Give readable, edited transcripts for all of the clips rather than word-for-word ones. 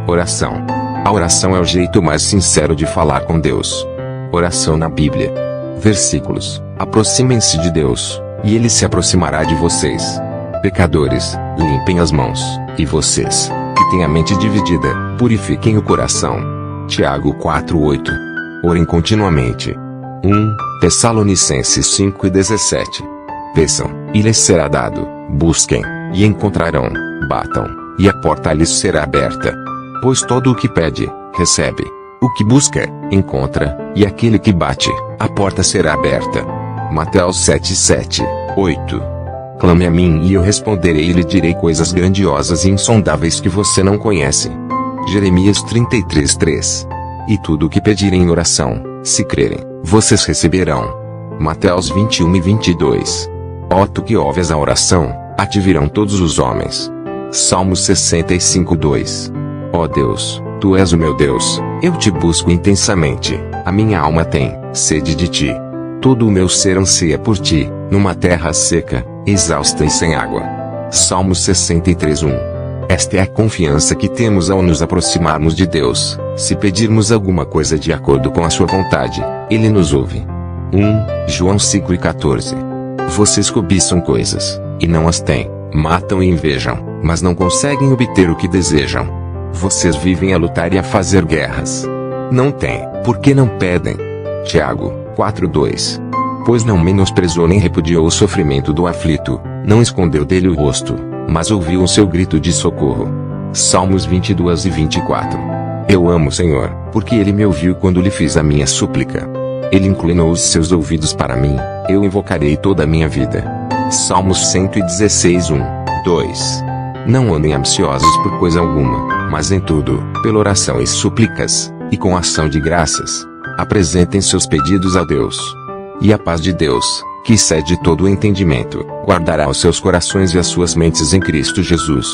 Oração. A oração é o jeito mais sincero de falar com Deus. Oração na Bíblia. Versículos: aproximem-se de Deus, e Ele se aproximará de vocês. Pecadores, limpem as mãos, e vocês, que têm a mente dividida, purifiquem o coração. Tiago 4:8. Orem continuamente. 1 Tessalonicenses 5:17. Peçam, e lhes será dado, busquem, e encontrarão, batam, e a porta lhes será aberta. Pois todo o que pede, recebe. O que busca, encontra, e aquele que bate, a porta será aberta. Mateus 7:7, 8. Clame a mim e eu responderei e lhe direi coisas grandiosas e insondáveis que você não conhece. Jeremias 33:3. E tudo o que pedirem em oração, se crerem, vocês receberão. Mateus 21:22. Ó tu que ouves a oração, a ti virão todos os homens. Salmos 65:2. Ó Deus, tu és o meu Deus, eu te busco intensamente, a minha alma tem sede de ti. Todo o meu ser anseia por ti, numa terra seca, exausta e sem água. Salmos 63:1. Esta é a confiança que temos ao nos aproximarmos de Deus. Se pedirmos alguma coisa de acordo com a sua vontade, Ele nos ouve. 1 João 5:14. Vocês cobiçam coisas, e não as têm, matam e invejam, mas não conseguem obter o que desejam. Vocês vivem a lutar e a fazer guerras. Não têm, porque não pedem. Tiago 4:2. Pois não menosprezou nem repudiou o sofrimento do aflito, não escondeu dele o rosto, mas ouviu o seu grito de socorro. Salmos 22:24. Eu amo o Senhor, porque Ele me ouviu quando lhe fiz a minha súplica. Ele inclinou os seus ouvidos para mim, eu invocarei toda a minha vida. Salmos 116:1, 2. Não andem ansiosos por coisa alguma, mas em tudo, pela oração e súplicas, e com ação de graças, apresentem seus pedidos a Deus. E a paz de Deus, que excede todo o entendimento, guardará os seus corações e as suas mentes em Cristo Jesus.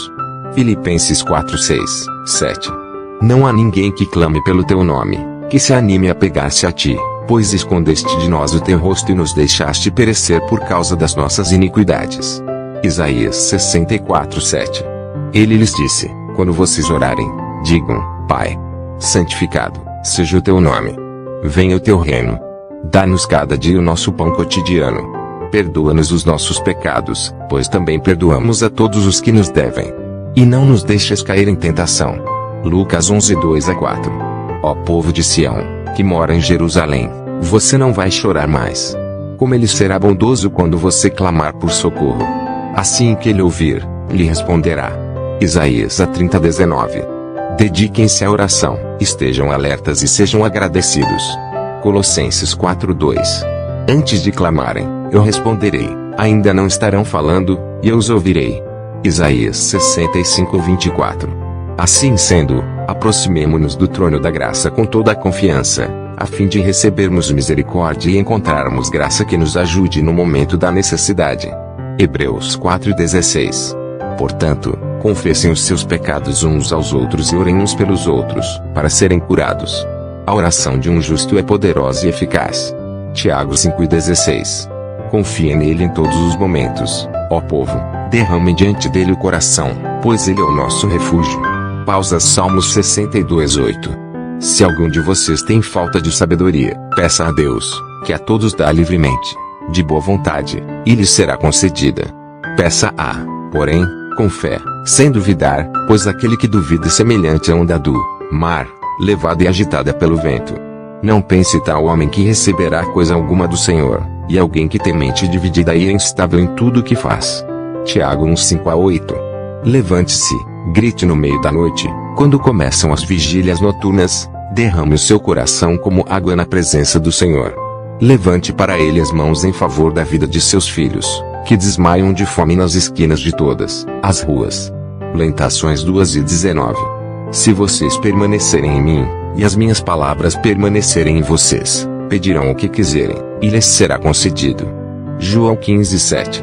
Filipenses 4:6, 7. Não há ninguém que clame pelo teu nome, que se anime a pegar-se a ti, pois escondeste de nós o teu rosto e nos deixaste perecer por causa das nossas iniquidades. Isaías 64:7. Ele lhes disse: quando vocês orarem, digam: Pai, santificado seja o teu nome. Venha o teu reino. Dá-nos cada dia o nosso pão cotidiano. Perdoa-nos os nossos pecados, pois também perdoamos a todos os que nos devem. E não nos deixes cair em tentação. Lucas 11:2-4. Ó povo de Sião, que mora em Jerusalém, você não vai chorar mais. Como ele será bondoso quando você clamar por socorro. Assim que ele ouvir, lhe responderá. Isaías 30:19. Dediquem-se à oração, estejam alertas e sejam agradecidos. Colossenses 4:2. Antes de clamarem, eu responderei, ainda não estarão falando, e eu os ouvirei. Isaías 65:24. Assim sendo, aproximemo-nos do trono da graça com toda a confiança, a fim de recebermos misericórdia e encontrarmos graça que nos ajude no momento da necessidade. Hebreus 4:16. Portanto, confessem os seus pecados uns aos outros e orem uns pelos outros, para serem curados. A oração de um justo é poderosa e eficaz. Tiago 5:16. Confiem nele em todos os momentos, ó povo, derramem diante dele o coração, pois ele é o nosso refúgio. Pausa. Salmos 62:8. Se algum de vocês tem falta de sabedoria, peça a Deus, que a todos dá livremente, de boa vontade, e lhe será concedida. Peça porém, com fé, sem duvidar, pois aquele que duvida é semelhante a onda do mar, levada e agitada pelo vento. Não pense tal homem que receberá coisa alguma do Senhor, e alguém que tem mente dividida e é instável em tudo o que faz. Tiago 1:5-8. Levante-se, grite no meio da noite, quando começam as vigílias noturnas, derrame o seu coração como água na presença do Senhor. Levante para ele as mãos em favor da vida de seus filhos, que desmaiam de fome nas esquinas de todas as ruas. Lamentações 2:19. Se vocês permanecerem em mim, e as minhas palavras permanecerem em vocês, pedirão o que quiserem, e lhes será concedido. João 15:7.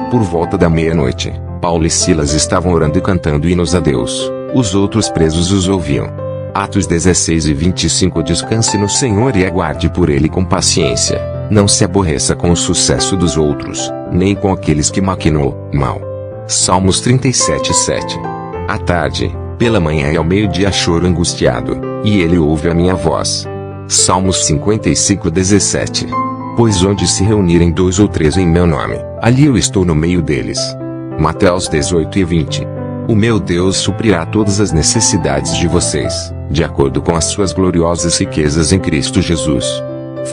Por volta da meia-noite, Paulo e Silas estavam orando e cantando hinos a Deus, os outros presos os ouviam. Atos 16:25. Descanse no Senhor e aguarde por ele com paciência, não se aborreça com o sucesso dos outros, nem com aqueles que maquinam mal. Salmos 37:7. À tarde, Pela manhã e ao meio-dia choro angustiado, e ele ouve a minha voz. Salmos 55:17. Pois onde se reunirem 2 ou 3 em meu nome, ali eu estou no meio deles. Mateus 18:20. O meu Deus suprirá todas as necessidades de vocês, de acordo com as suas gloriosas riquezas em Cristo Jesus.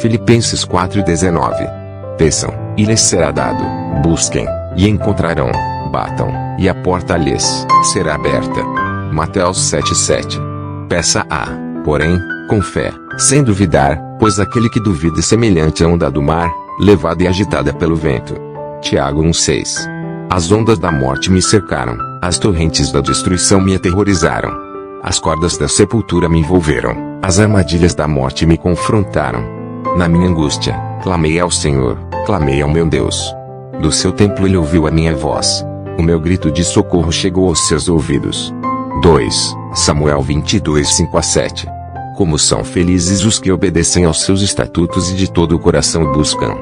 Filipenses 4:19. Peçam, e lhes será dado, busquem, e encontrarão, batam, e a porta lhes será aberta. Mateus 7:7. Peça porém, com fé, sem duvidar, pois aquele que duvida é semelhante à onda do mar, levada e agitada pelo vento. Tiago 1:6. As ondas da morte me cercaram, as torrentes da destruição me aterrorizaram. As cordas da sepultura me envolveram, as armadilhas da morte me confrontaram. Na minha angústia, clamei ao Senhor, clamei ao meu Deus. Do seu templo ele ouviu a minha voz. O meu grito de socorro chegou aos seus ouvidos. 2 Samuel 22:5-7. Como são felizes os que obedecem aos seus estatutos e de todo o coração o buscam.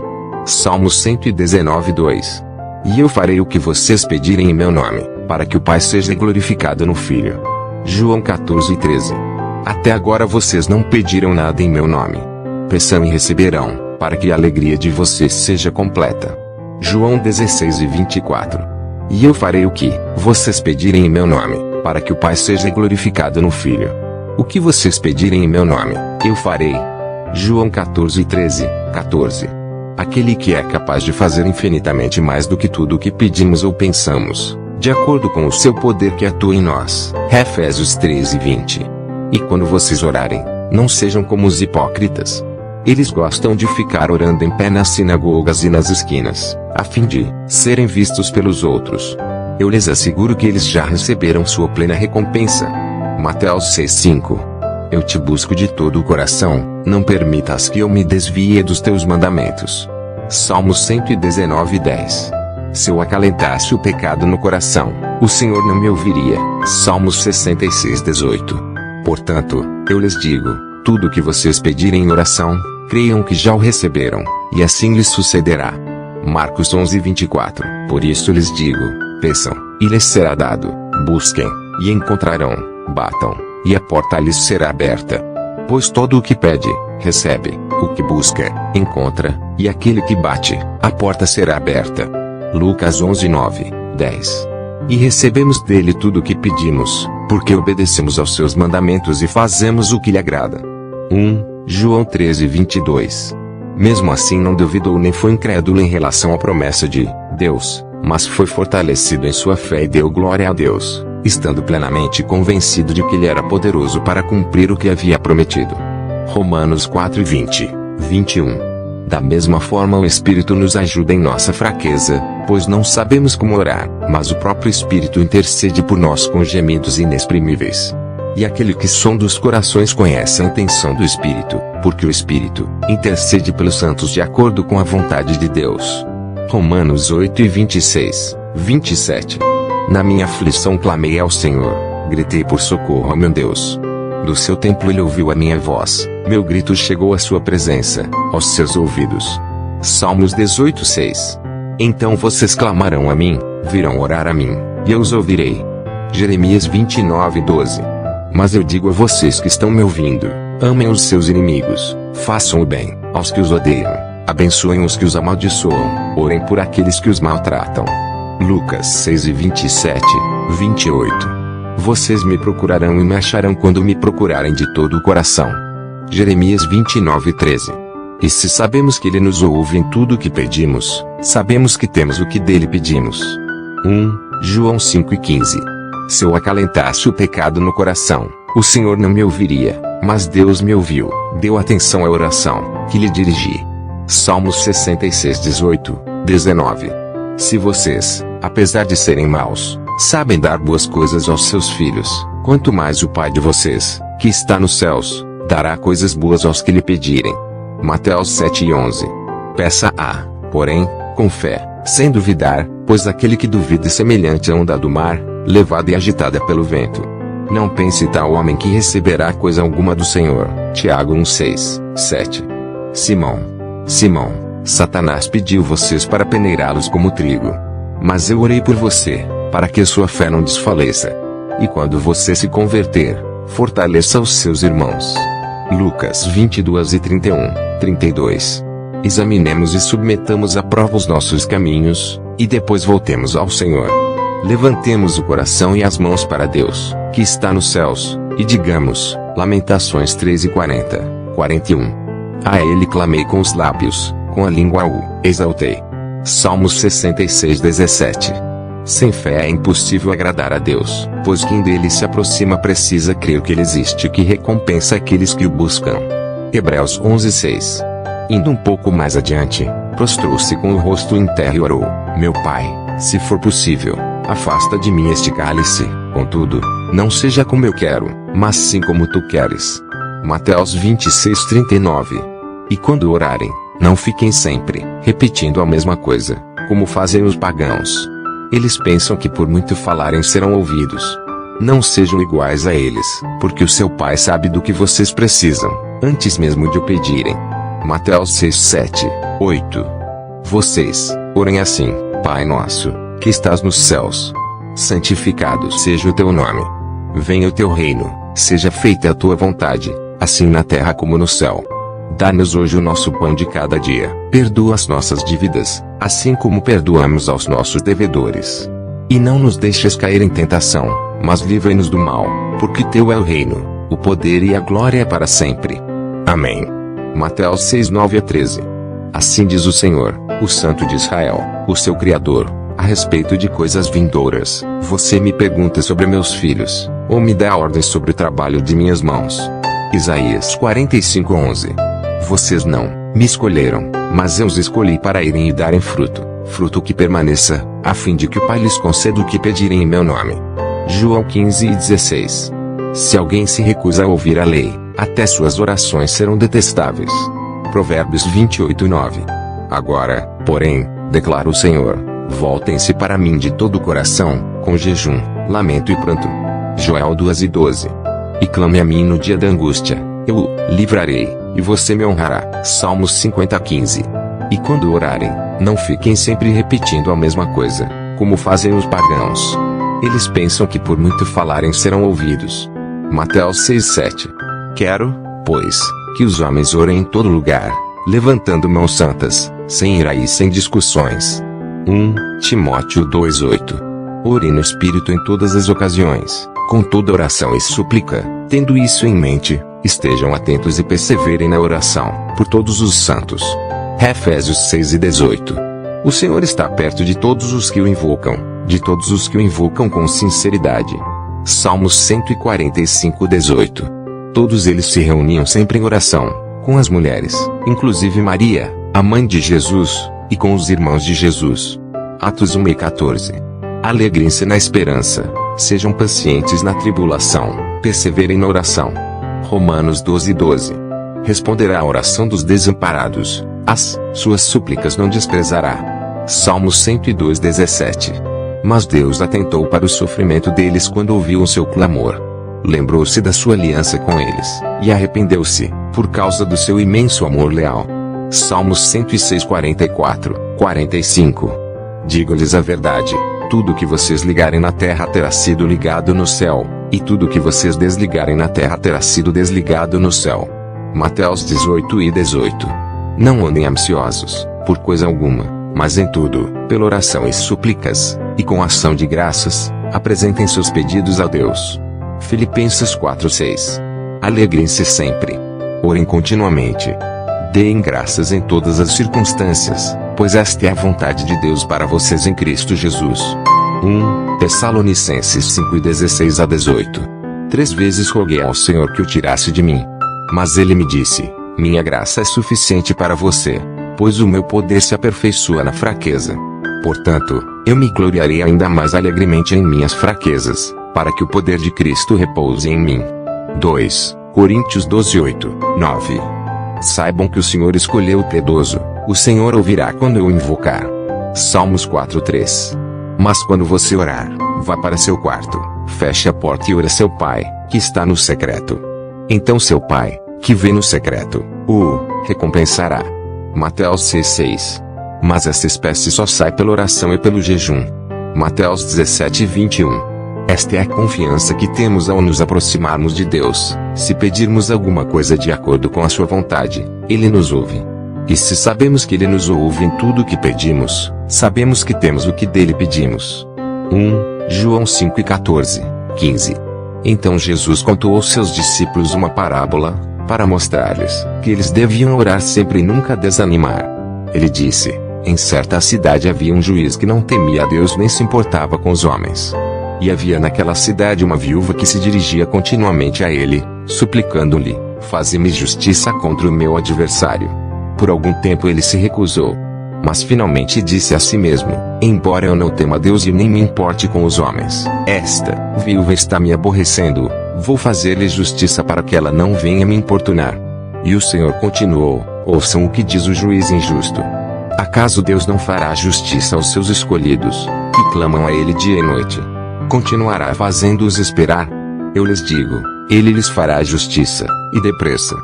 Salmos 119:2. E eu farei o que vocês pedirem em meu nome, para que o Pai seja glorificado no Filho. João 14:13. Até agora vocês não pediram nada em meu nome. Peçam e receberão, para que a alegria de vocês seja completa. João 16:24. E eu farei o que vocês pedirem em meu nome, para que o Pai seja glorificado no Filho. O que vocês pedirem em meu nome, eu farei. João 14:14. Aquele que é capaz de fazer infinitamente mais do que tudo o que pedimos ou pensamos, de acordo com o seu poder que atua em nós. Efésios 13:20. E quando vocês orarem, não sejam como os hipócritas. Eles gostam de ficar orando em pé nas sinagogas e nas esquinas, a fim de serem vistos pelos outros. Eu lhes asseguro que eles já receberam sua plena recompensa. Mateus 6:5. Eu te busco de todo o coração, não permitas que eu me desvie dos teus mandamentos. Salmos 119:10. Se eu acalentasse o pecado no coração, o Senhor não me ouviria. Salmos 66:18. Portanto, eu lhes digo, tudo o que vocês pedirem em oração, creiam que já o receberam, e assim lhes sucederá. Marcos 11:24. Por isso lhes digo, peçam, e lhes será dado, busquem, e encontrarão, batam, e a porta lhes será aberta. Pois todo o que pede, recebe, o que busca, encontra, e aquele que bate, a porta será aberta. Lucas 11:9, 10. E recebemos dele tudo o que pedimos, porque obedecemos aos seus mandamentos e fazemos o que lhe agrada. 1 João 13:22. Mesmo assim não duvidou nem foi incrédulo em relação à promessa de Deus, mas foi fortalecido em sua fé e deu glória a Deus, estando plenamente convencido de que ele era poderoso para cumprir o que havia prometido. Romanos 4:20, 21. Da mesma forma o Espírito nos ajuda em nossa fraqueza, pois não sabemos como orar, mas o próprio Espírito intercede por nós com gemidos inexprimíveis. E aquele que sonda os corações conhece a intenção do Espírito, porque o Espírito intercede pelos santos de acordo com a vontade de Deus. Romanos 8:26, 27. Na minha aflição clamei ao Senhor, gritei por socorro ao meu Deus. Do seu templo ele ouviu a minha voz, meu grito chegou à sua presença, aos seus ouvidos. Salmos 18:6. Então vocês clamarão a mim, virão orar a mim, e eu os ouvirei. Jeremias 29:12. Mas eu digo a vocês que estão me ouvindo, amem os seus inimigos, façam o bem aos que os odeiam, abençoem os que os amaldiçoam, orem por aqueles que os maltratam. Lucas 6:27, 28. Vocês me procurarão e me acharão quando me procurarem de todo o coração. Jeremias 29:13. E se sabemos que ele nos ouve em tudo o que pedimos, sabemos que temos o que dele pedimos. 1 João 5:15. Se eu acalentasse o pecado no coração, o Senhor não me ouviria, mas Deus me ouviu, deu atenção à oração que lhe dirigi. Salmos 66:18, 19. Se vocês, apesar de serem maus, sabem dar boas coisas aos seus filhos, quanto mais o Pai de vocês, que está nos céus, dará coisas boas aos que lhe pedirem. Mateus 7:11. Peça porém, com fé, sem duvidar, pois aquele que duvida é semelhante à onda do mar, levada e agitada pelo vento. Não pense tal homem que receberá coisa alguma do Senhor. Tiago 1:6, 7. Simão, Satanás pediu vocês para peneirá-los como trigo. Mas eu orei por você, para que sua fé não desfaleça. E quando você se converter, fortaleça os seus irmãos. Lucas 22:31, 32. Examinemos e submetamos à prova os nossos caminhos, e depois voltemos ao Senhor. Levantemos o coração e as mãos para Deus, que está nos céus, e digamos, Lamentações 13:40, 41. A Ele clamei com os lábios, com a língua o exaltei. Salmos 66:17. Sem fé é impossível agradar a Deus, pois quem dele se aproxima precisa crer que ele existe e que recompensa aqueles que o buscam. Hebreus 11:6. Indo um pouco mais adiante, prostrou-se com o rosto em terra e orou: Meu Pai, se for possível, afasta de mim este cálice, contudo, não seja como eu quero, mas sim como tu queres. Mateus 26:39. E quando orarem, não fiquem sempre repetindo a mesma coisa, como fazem os pagãos. Eles pensam que por muito falarem serão ouvidos. Não sejam iguais a eles, porque o seu Pai sabe do que vocês precisam, antes mesmo de o pedirem. Mateus 6:7, 8. Vocês, orem assim: Pai nosso, que estás nos céus, santificado seja o teu nome. Venha o teu reino, seja feita a tua vontade, assim na terra como no céu. Dá-nos hoje o nosso pão de cada dia. Perdoa as nossas dívidas, assim como perdoamos aos nossos devedores. E não nos deixes cair em tentação, mas livra-nos do mal, porque teu é o reino, o poder e a glória para sempre. Amém. Mateus 6:9-13. Assim diz o Senhor, o Santo de Israel, o seu Criador, a respeito de coisas vindouras. Você me pergunta sobre meus filhos, ou me dá ordens sobre o trabalho de minhas mãos. Isaías 45:11. Vocês não me escolheram, mas eu os escolhi para irem e darem fruto, fruto que permaneça, a fim de que o Pai lhes conceda o que pedirem em meu nome. João 15:16. Se alguém se recusa a ouvir a lei, até suas orações serão detestáveis. Provérbios 28:9. Agora, porém, declara o Senhor, voltem-se para mim de todo o coração, com jejum, lamento e pranto. Joel 2:12. E clame a mim no dia da angústia, eu o livrarei, e você me honrará. Salmos 50:15. E quando orarem, não fiquem sempre repetindo a mesma coisa, como fazem os pagãos. Eles pensam que por muito falarem serão ouvidos. Mateus 6:7. Quero, pois, que os homens orem em todo lugar, levantando mãos santas, sem ira e sem discussões. 1 Timóteo 2:8. Ore no Espírito em todas as ocasiões, com toda oração e súplica, tendo isso em mente, estejam atentos e perseverem na oração, por todos os santos. Efésios 6:18. O Senhor está perto de todos os que o invocam, de todos os que o invocam com sinceridade. Salmos 145:18. Todos eles se reuniam sempre em oração, com as mulheres, inclusive Maria, a mãe de Jesus, e com os irmãos de Jesus. Atos 1:14. Alegrem-se na esperança, sejam pacientes na tribulação, perseverem na oração. Romanos 12:12. Responderá à oração dos desamparados, as suas súplicas não desprezará. Salmos 102:17. Mas Deus atentou para o sofrimento deles quando ouviu o seu clamor. Lembrou-se da sua aliança com eles, e arrependeu-se, por causa do seu imenso amor leal. Salmos 106:44, 45. Digo-lhes a verdade, tudo que vocês ligarem na terra terá sido ligado no céu, e tudo que vocês desligarem na terra terá sido desligado no céu. Mateus 18:18. Não andem ansiosos, por coisa alguma, mas em tudo, pela oração e súplicas, e com ação de graças, apresentem seus pedidos a Deus. Filipenses 4:6. Alegrem-se sempre. Orem continuamente. Deem graças em todas as circunstâncias, pois esta é a vontade de Deus para vocês em Cristo Jesus. 1 Tessalonicenses 5:16-18. 3 vezes roguei ao Senhor que o tirasse de mim. Mas ele me disse: minha graça é suficiente para você, pois o meu poder se aperfeiçoa na fraqueza. Portanto, eu me gloriarei ainda mais alegremente em minhas fraquezas, para que o poder de Cristo repouse em mim. 2 Coríntios 12:8, 9. Saibam que o Senhor escolheu o piedoso, o Senhor ouvirá quando eu o invocar. Salmos 4:3. Mas quando você orar, vá para seu quarto, feche a porta e ore a seu pai, que está no secreto. Então seu pai, que vê no secreto, o recompensará. Mateus 6:6. Mas essa espécie só sai pela oração e pelo jejum. Mateus 17:21. Esta é a confiança que temos ao nos aproximarmos de Deus. Se pedirmos alguma coisa de acordo com a sua vontade, Ele nos ouve. E se sabemos que Ele nos ouve em tudo o que pedimos, sabemos que temos o que dele pedimos. 1 João 5:14, 15. Então Jesus contou aos seus discípulos uma parábola, para mostrar-lhes que eles deviam orar sempre e nunca desanimar. Ele disse: em certa cidade havia um juiz que não temia a Deus nem se importava com os homens. E havia naquela cidade uma viúva que se dirigia continuamente a ele, suplicando-lhe: faze-me justiça contra o meu adversário. Por algum tempo ele se recusou. Mas finalmente disse a si mesmo: embora eu não tema a Deus e nem me importe com os homens, esta viúva está me aborrecendo, vou fazer-lhe justiça para que ela não venha me importunar. E o Senhor continuou: ouçam o que diz o juiz injusto. Acaso Deus não fará justiça aos seus escolhidos, que clamam a Ele dia e noite? Continuará fazendo-os esperar? Eu lhes digo, Ele lhes fará justiça, e depressa.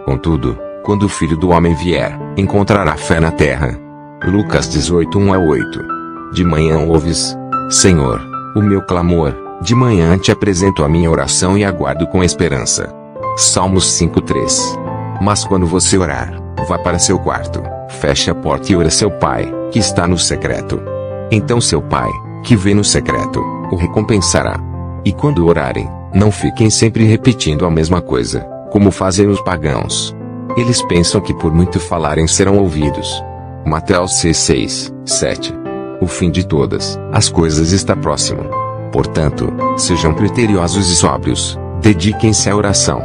Contudo, quando o Filho do Homem vier, encontrará fé na terra? Lucas 18:1-8. De manhã ouves, Senhor, o meu clamor, de manhã te apresento a minha oração e aguardo com esperança. Salmos 5:3. Mas quando você orar, vá para seu quarto, feche a porta e ore a seu pai, que está no secreto. Então seu pai, que vê no secreto, o recompensará. E quando orarem, não fiquem sempre repetindo a mesma coisa, como fazem os pagãos. Eles pensam que por muito falarem serão ouvidos. Mateus 6:6-7. O fim de todas as coisas está próximo. Portanto, sejam criteriosos e sóbrios, dediquem-se à oração.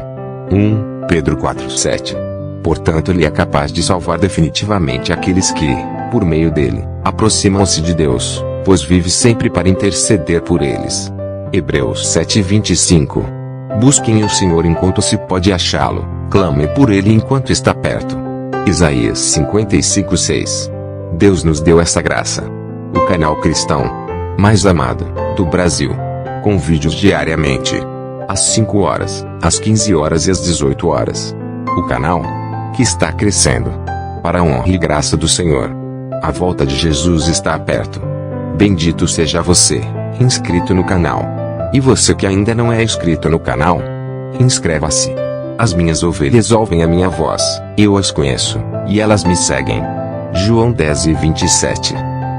1 Pedro 4:7. Portanto, ele é capaz de salvar definitivamente aqueles que, por meio dele, aproximam-se de Deus, pois vive sempre para interceder por eles. Hebreus 7:25. Busquem o Senhor enquanto se pode achá-lo, clamem por ele enquanto está perto. Isaías 55:6. Deus nos deu essa graça. O canal cristão mais amado do Brasil, com vídeos diariamente, às 5 horas, às 15 horas e às 18 horas. O canal que está crescendo, para a honra e graça do Senhor. A volta de Jesus está perto. Bendito seja você, inscrito no canal. E você que ainda não é inscrito no canal, inscreva-se. As minhas ovelhas ouvem a minha voz, eu as conheço, e elas me seguem. João 10:27.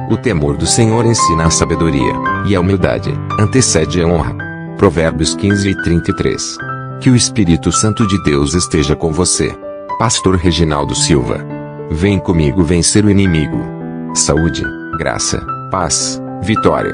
O temor do Senhor ensina a sabedoria, e a humildade antecede a honra. Provérbios 15:33. Que o Espírito Santo de Deus esteja com você. Pastor Reginaldo Silva. Vem comigo vencer o inimigo. Saúde, graça, paz, vitória.